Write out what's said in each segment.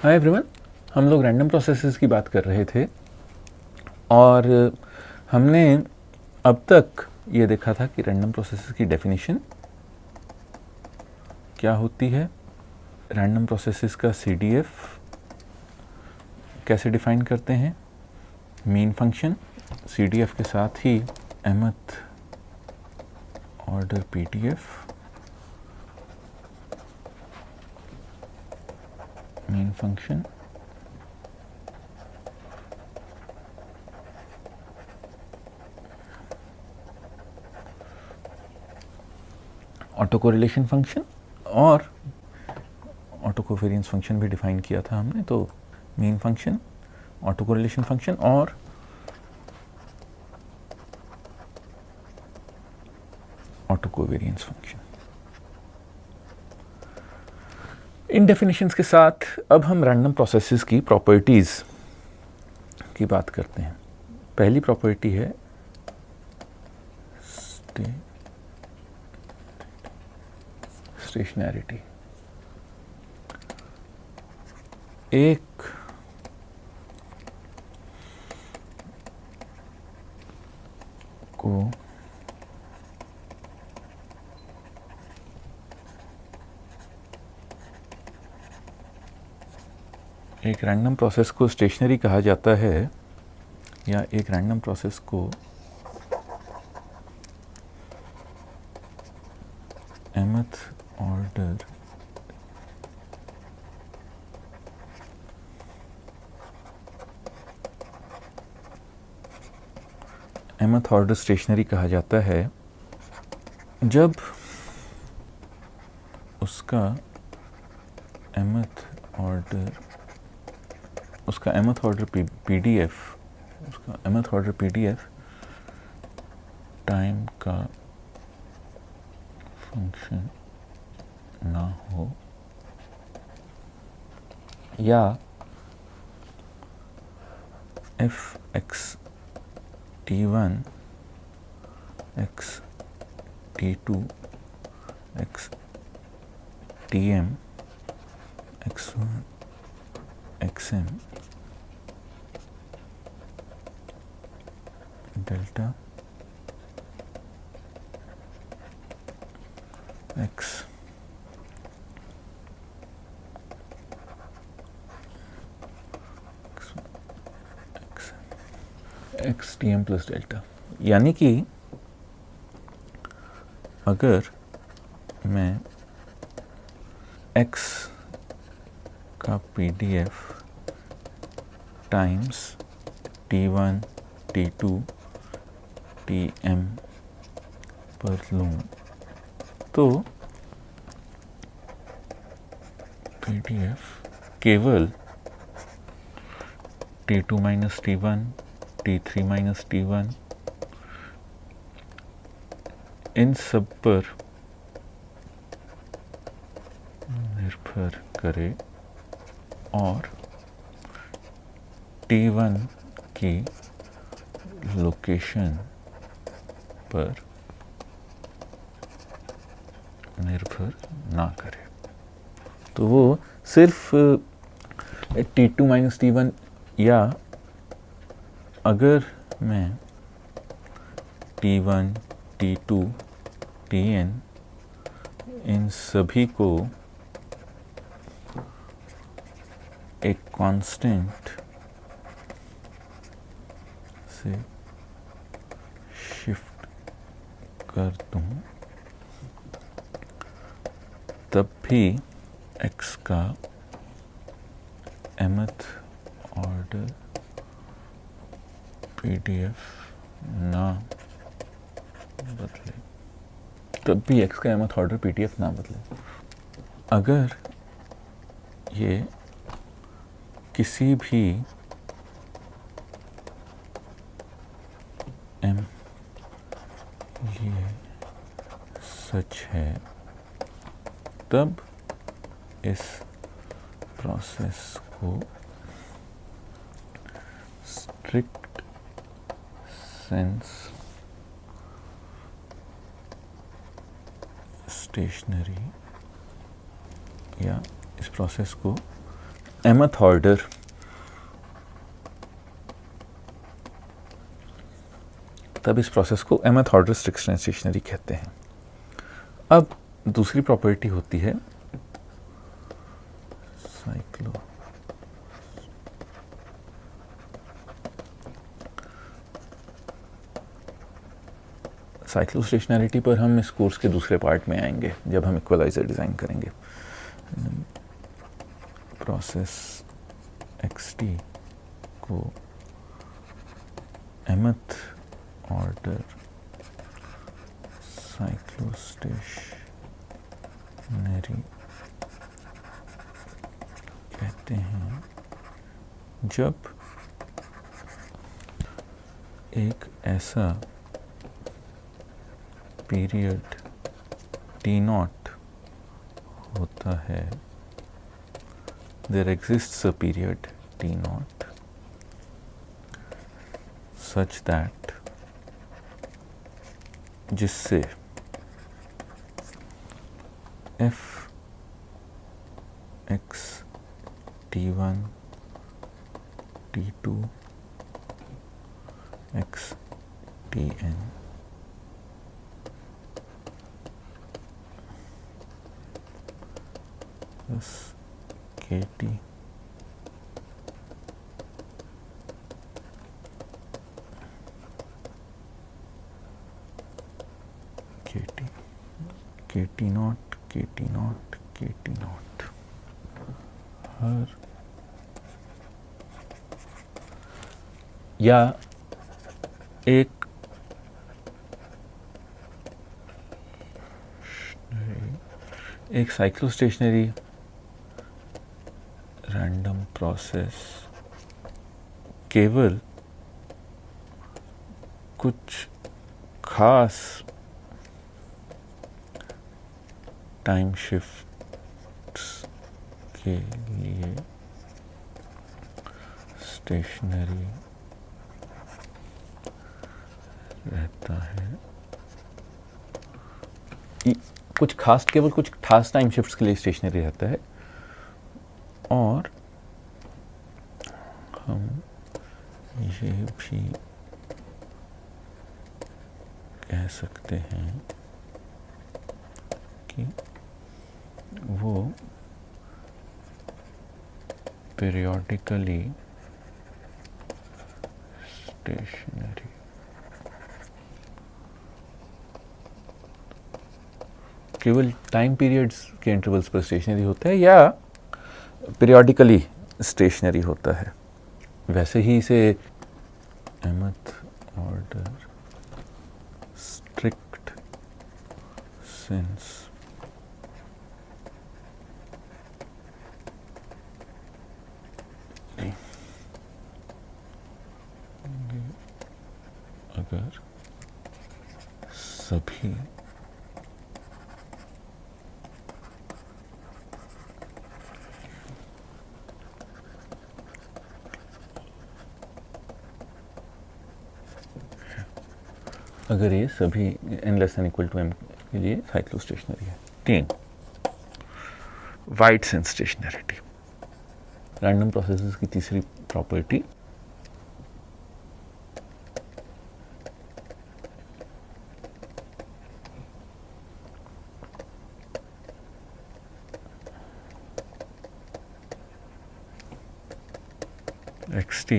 Hi everyone, हम लोग random processes की बात कर रहे थे और हमने अब तक ये देखा था कि रैंडम प्रोसेसेस की डेफिनेशन क्या होती है, रैंडम प्रोसेसेस का सीडीएफ कैसे डिफाइन करते हैं, मीन फंक्शन, सीडीएफ के साथ ही mth order PDF, mean function, auto correlation function और ऑटो कोवेरियंस फंक्शन भी डिफाइन किया था हमने। तो mean function, auto correlation function और ऑटो कोवेरियंस फंक्शन। इन डेफिनेशंस के साथ अब हम रैंडम प्रोसेसेस की प्रॉपर्टीज की बात करते हैं। पहली प्रॉपर्टी है स्टेशनैरिटी। एक को एक रैंडम प्रोसेस को स्टेशनरी कहा जाता है या एक रैंडम प्रोसेस को mth order mth order stationary कहा जाता है जब उसका mth ऑर्डर पीडीएफ टाइम का फंक्शन ना हो या F X t1 x t2 x tm x1 xm delta x X T M plus delta. यानी कि अगर मैं x का PDF times t1 t2 tm पर लूँ तो पीडीएफ केवल t2 minus t1 t3 minus t1 इन सब पर निर्भर करे और t1 की लोकेशन पर निर्भर ना करे। तो वो सिर्फ t2 माइनस t1 या अगर मैं t1 t2 tn इन सभी को एक कांस्टेंट से शिफ्ट कर दूं तब भी x का mth ऑर्डर पीडीएफ ना बदले, तब भी x का mth ऑर्डर पीडीएफ ना बदले। अगर ये किसी भी m लिए सच है तब इस प्रोसेस को स्ट्रिक्ट सेंस स्टेशनरी या इस प्रोसेस को mth ऑर्डर तब इस प्रोसेस को mth ऑर्डर स्टिक्सन स्टेशनरी कहते हैं। अब दूसरी प्रॉपर्टी होती है साइक्लोस्टेशनैरिटी पर हम इस कोर्स के दूसरे पार्ट में आएंगे जब हम इक्वलाइजर डिज़ाइन करेंगे। प्रोसेस xt को mth ऑर्डर साइक्लोस्टेशनरी कहते हैं जब एक ऐसा पीरियड t0 होता है, there exists a period t0 such that जिससे f x t1 t2 x tn plus kt kt not हर या एक साइक्लोस्टेशनरी रैंडम प्रोसेस केवल कुछ खास टाइम शिफ्ट्स के लिए स्टेशनरी रहता है। केवल कुछ खास टाइम शिफ्ट्स के लिए स्टेशनरी रहता है और हम ये भी कह सकते हैं कि वो पीरियोडिकली स्टेशनरी केवल टाइम पीरियड्स के इंटरवल्स पर स्टेशनरी होता है या पीरियोडिकली स्टेशनरी होता है। वैसे ही इसे mth ऑर्डर स्ट्रिक्ट सेंस अगर सभी अगर ये सभी n less than equal to m के लिए साइक्लोस्टेशनरी है। 3 wide sense stationarity random processes की तीसरी प्रॉपर्टी xt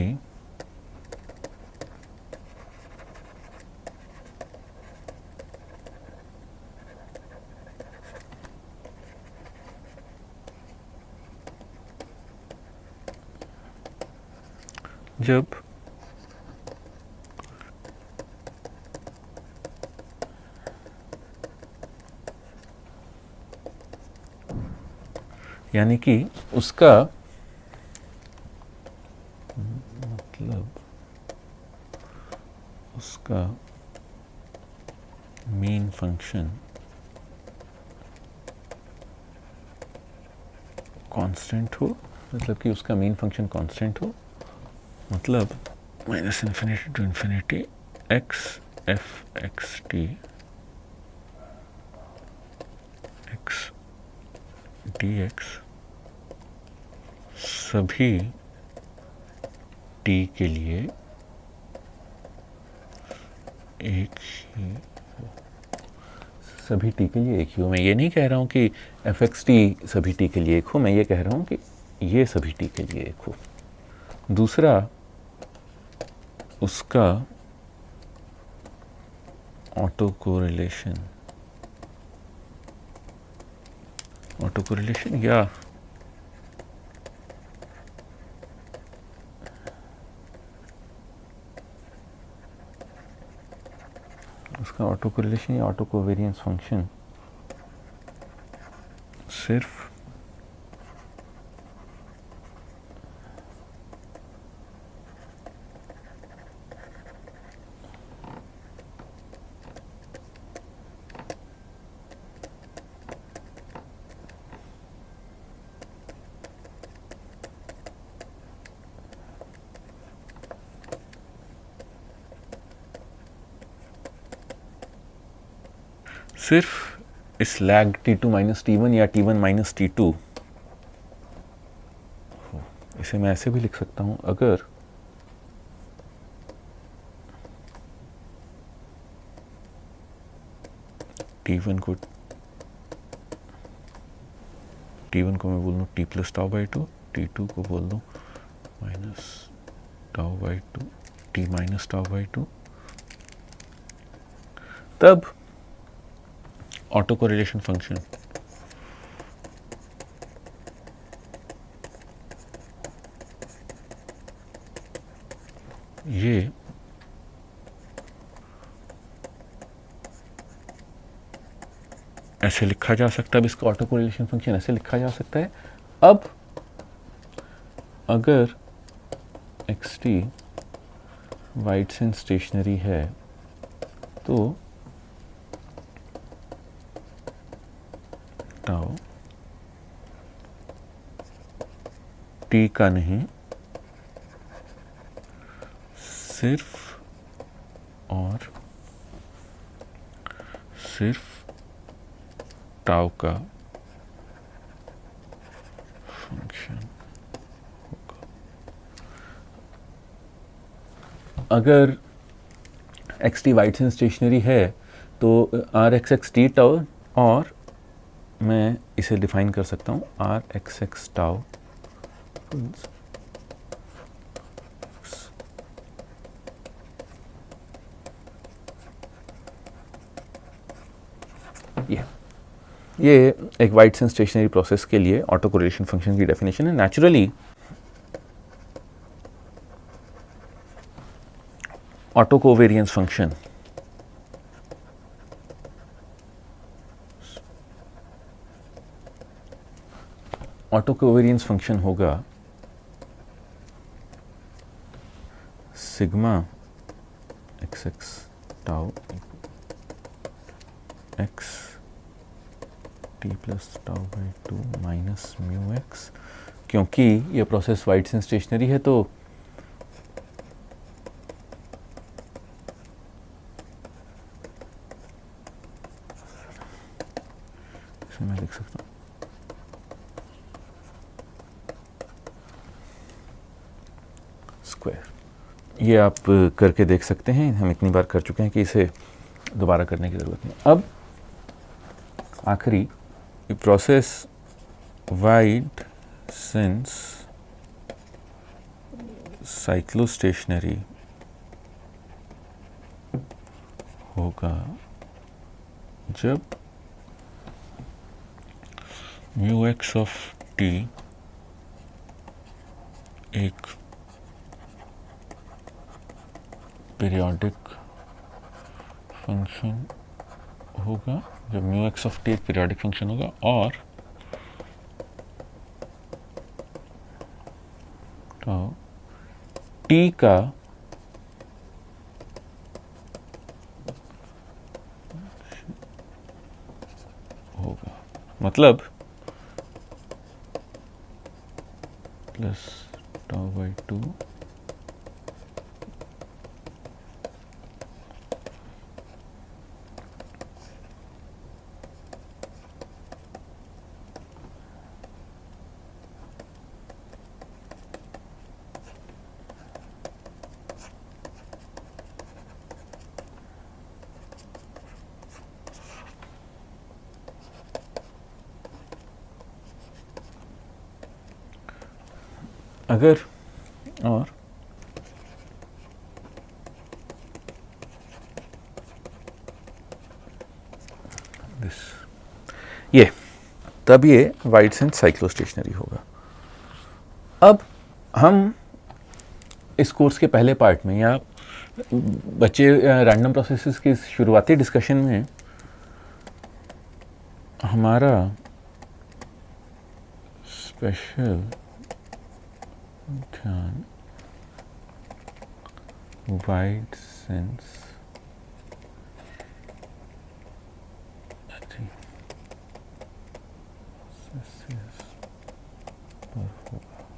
जब यानी कि उसका मतलब उसका मेन फंक्शन कांस्टेंट हो, मतलब कि उसका मेन फंक्शन कांस्टेंट हो, मतलब minus infinity to infinity X F X T X D X सभी टी के लिए एक ही, सभी टी के लिए एक ही हो। मैं ये नहीं कह रहा हूँ कि एफ एक्स टी सभी टी के लिए एक हो, मैं ये कह रहा हूँ कि ये सभी टी के लिए एक हो। दूसरा, उसका ऑटो कोरिलेशन या उसका ऑटो कोरिलेशन या ऑटो कोवेरियंस फंक्शन सिर्फ सिर्फ इस लैग T2 माइनस T1 या T1 माइनस T2, इसे मैं ऐसे भी लिख सकता हूं, अगर T1 को मैं बोल दूँ T plus tau by 2, T2 को बोल दूँ minus tau by 2, T minus tau by 2, तब ऑटो कोरिलेशन फंक्शन ये ऐसे लिखा जा सकता है। अब इसका ऑटो कोरिलेशन फंक्शन ऐसे लिखा जा सकता है। अब अगर एक्स टी वाइटसन स्टेशनरी है तो टाउ टी का नहीं, सिर्फ और सिर्फ टाउ का फंक्शन होगा। अगर एक्स टी वाइटसन स्टेशनरी है तो R X X T tau, और मैं इसे डिफाइन कर सकता हूँ आर एक्स एक्स टाउ ये एक वाइटसन स्टेशनरी प्रोसेस के लिए ऑटो कोरिलेशन फंक्शन की डेफिनेशन है। नेचुरली ऑटो कोवेरियंस फंक्शन होगा sigma x x tau x T plus tau by 2 minus mu x, क्योंकि ये प्रोसेस वाइटसन स्टेशनरी है तो इसे मैं लिख सकता हूँ स्क्वायर। ये आप करके देख सकते हैं, हम इतनी बार कर चुके हैं कि इसे दोबारा करने की ज़रूरत नहीं। अब आखिरी प्रोसेस वाइटसन साइक्लोस्टेशनरी होगा जब म्यू एक्स ऑफ टी एक पीरियोडिक फंक्शन होगा, जब म्यू एक्स ऑफ टी एक पीरियोडिक फंक्शन होगा और तो टी का होगा, मतलब प्लस टाउ बाई 2 अगर और दिस ये तब ये वाइड सेंस साइक्लोस्टेशनरी होगा। अब हम इस कोर्स के पहले पार्ट में या बच्चे रैंडम प्रोसेसेस की शुरुआती डिस्कशन में हमारा स्पेशल ध्यान वाइड सेंस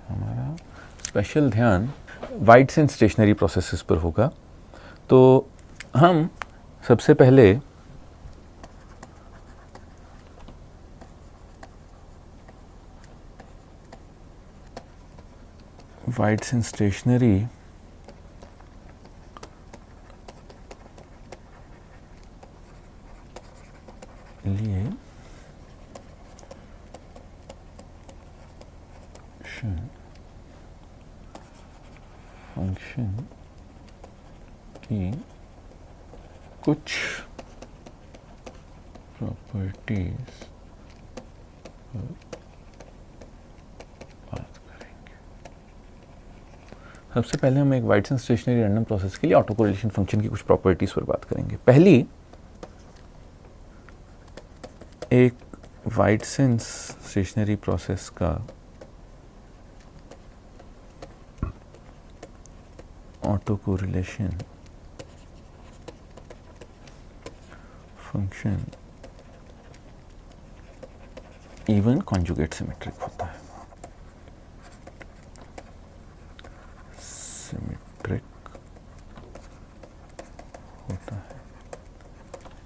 हमारा स्पेशल ध्यान वाइड सेंस स्टेशनरी प्रोसेसेस पर होगा। तो हम सबसे पहले वाइड सेंस स्टेशनरी लिए फंक्शन की कुछ प्रॉपर्टीज बात करेंगे। सबसे पहले हम एक wide sense stationary random process के लिए ऑटो कोरिलेशन फंक्शन की कुछ प्रॉपर्टीज पर बात करेंगे। पहली, एक वाइड सेंस स्टेशनरी प्रोसेस का auto correlation function even conjugate symmetric होता है। सिमेट्रिक होता है।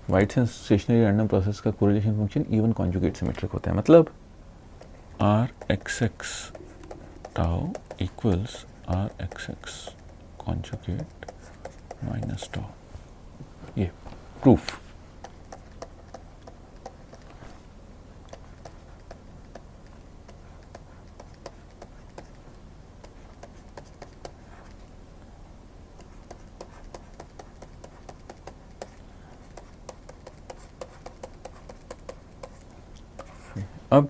Wide sense stationary random process का correlation function even conjugate symmetric होता है। मतलब RXX tau equals RXX conjugate minus tau. ये प्रूफ। अब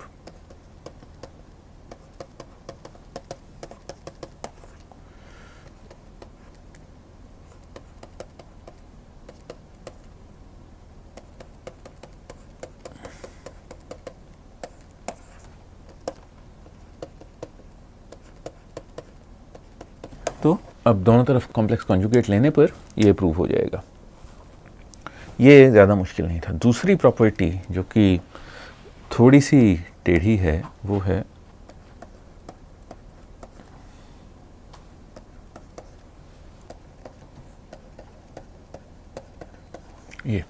तो अब दोनों तरफ कॉम्प्लेक्स कॉन्जुगेट लेने पर ये प्रूव हो जाएगा। ये ज़्यादा मुश्किल नहीं था। दूसरी प्रॉपर्टी जो कि थोड़ी सी टेढ़ी है वो है ये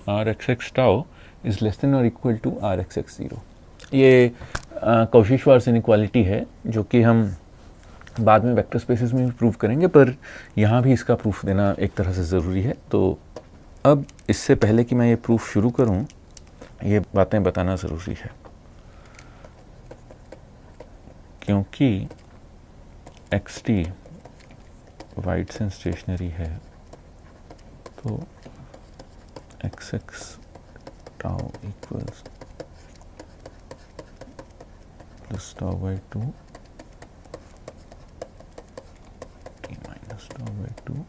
RXX tau is less than और इक्वल टू RXX 0। ये कौशी-श्वार्ट्ज इनइक्वालिटी है जो कि हम बाद में वेक्टर स्पेसेस में भी प्रूव करेंगे, पर यहाँ भी इसका प्रूफ देना एक तरह से ज़रूरी है। तो अब इससे पहले कि मैं ये प्रूफ शुरू करूँ, ये बातें बताना ज़रूरी है, क्योंकि XT वाइड सेंस स्टेशनरी है तो XX tau equals plus tau by 2 T minus tau by 2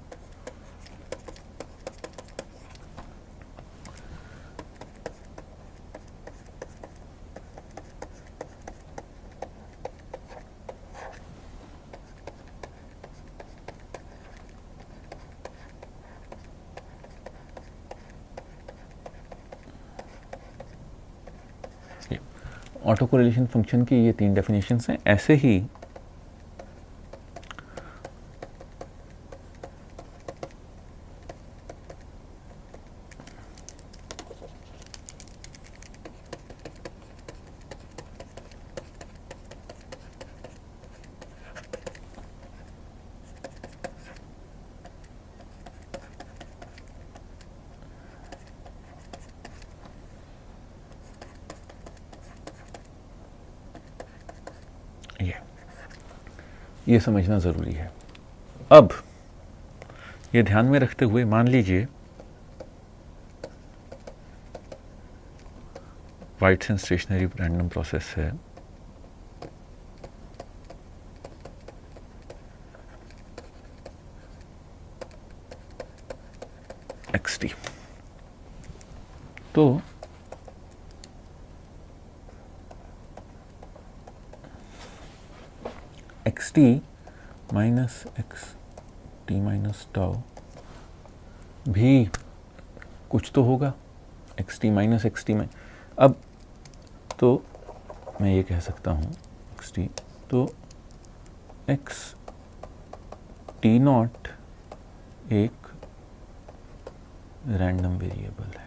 auto correlation function की ये 3 डेफिनेशंस हैं। ऐसे ही ये समझना ज़रूरी है। अब ये ध्यान में रखते हुए मान लीजिए वाइट्सन स्टेशनरी रैंडम प्रोसेस है, xt। तो xt minus xt minus tau भी कुछ तो होगा, xt माइनस xt में। अब तो मैं ये कह सकता हूँ xt, तो x t नॉट एक रैंडम वेरिएबल है,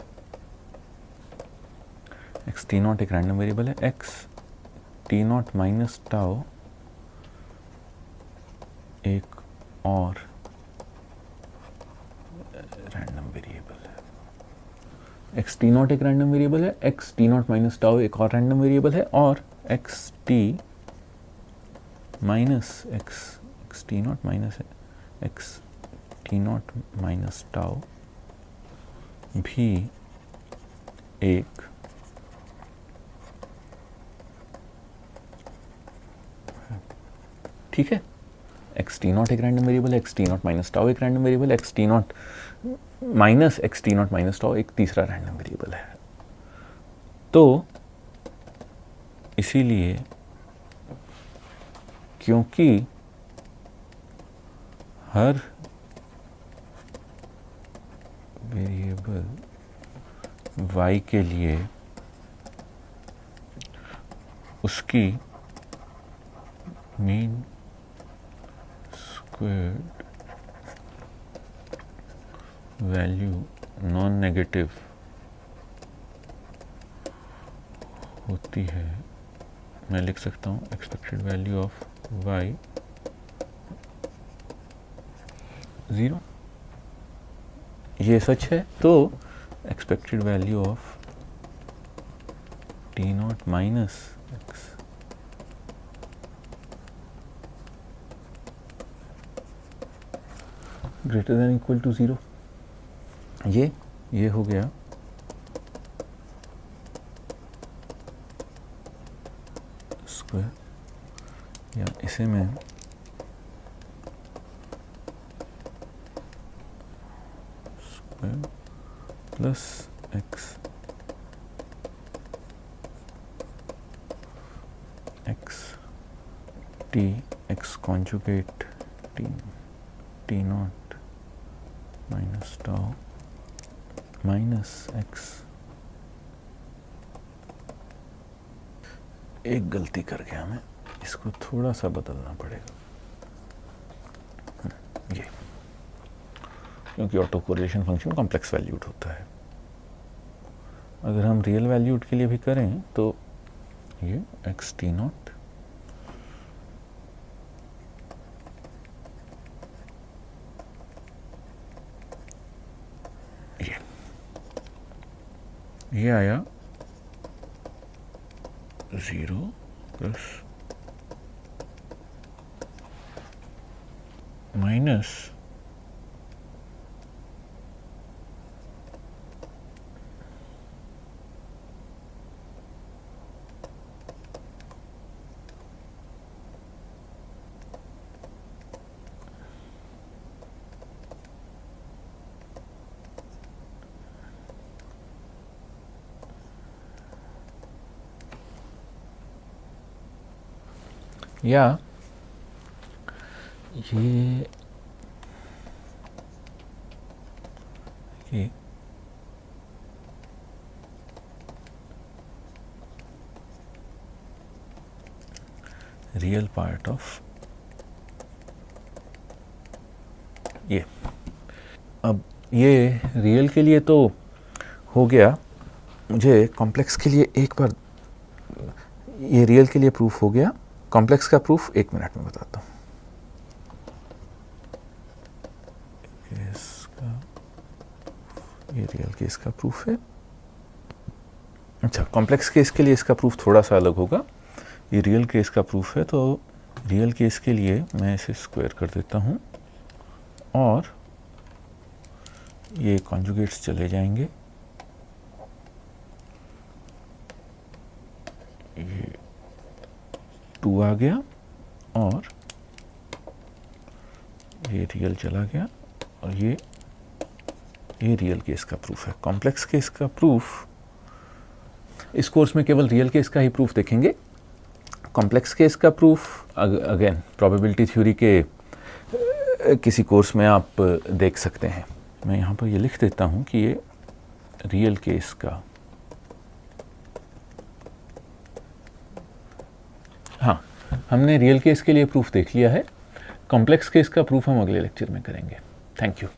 एक्स टी नॉट एक रैंडम वेरिएबल है, x T not minus tau एक और रैंडम वेरिएबल है। एक्स टी नॉट एक रैंडम वेरिएबल है, x T not minus tau एक और रैंडम वेरिएबल है, और x T minus x T not minus x T not minus tau भी एक ठीक है। एक्स टी नॉट एक रैंडम वेरिएबल है, x T not minus tau एक रैंडम वेरिएबल है, x T not minus x T not minus tau एक तीसरा रैंडम वेरिएबल है। तो इसीलिए क्योंकि हर वेरिएबल y के लिए उसकी mean squared value non negative होती है, मैं लिख सकता हूँ एक्सपेक्टेड वैल्यू ऑफ y 0। ये सच है, तो expected value of T not minus X greater than equal to 0, ये हो गया स्क्वायर, या इसे मैं square plus X T X conjugate T not minus tau minus X. एक गलती कर गया मैं, इसको थोड़ा सा बदलना पड़ेगा, ये क्योंकि auto correlation function complex valued होता है। अगर हम रियल वैल्यूड के लिए भी करें तो ये एक्स टी नॉट ये आया 0 प्लस माइनस या ये रियल पार्ट ऑफ ये। अब ये रियल के लिए तो हो गया, मुझे कॉम्प्लेक्स के लिए एक बार, ये रियल के लिए प्रूफ हो गया, कॉम्प्लेक्स का प्रूफ 1 मिनट में बताता हूँ। ये रियल केस का प्रूफ है। अच्छा, कॉम्प्लेक्स केस के लिए इसका प्रूफ थोड़ा सा अलग होगा, ये रियल केस का प्रूफ है, तो रियल केस के लिए मैं इसे स्क्वायर कर देता हूँ और ये कॉन्जुगेट्स चले जाएंगे, ये 2 आ गया और ये रियल चला गया और ये रियल केस का प्रूफ है। कॉम्प्लेक्स केस का प्रूफ इस कोर्स में केवल रियल केस का ही प्रूफ देखेंगे। कॉम्प्लेक्स केस का प्रूफ अगेन प्रोबेबिलिटी थ्योरी के किसी कोर्स में आप देख सकते हैं। मैं यहाँ पर ये लिख देता हूँ कि ये रियल केस का, हाँ हमने रियल केस के लिए प्रूफ देख लिया है। कॉम्प्लेक्स केस का प्रूफ हम अगले लेक्चर में करेंगे। Thank you.